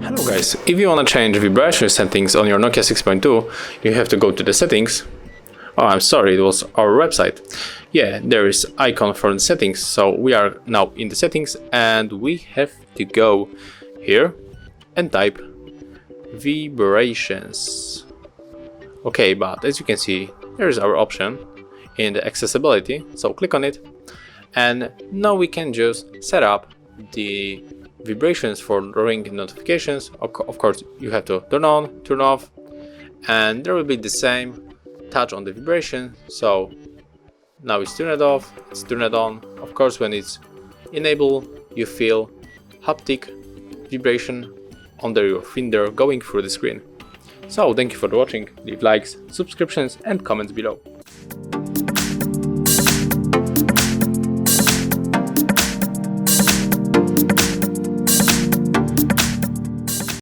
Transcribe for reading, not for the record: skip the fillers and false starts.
Hello guys, if you want to change vibration settings on your Nokia 6.2, you have to go to the settings. Oh, I'm sorry, it was our website. Yeah, there is icon for the settings, so we are now in the settings and we have to go here and type vibrations. Okay, but as you can see, there is our option in the accessibility, so click on it and now we can just set up the vibrations for ring notifications. Of course, you have to turn on, turn off, and there will be the same touch on the vibration. So now it's turned off, it's turned on. Of course, when it's enabled, you feel haptic vibration under your finger going through the screen. So thank you for watching, leave likes, subscriptions and comments below.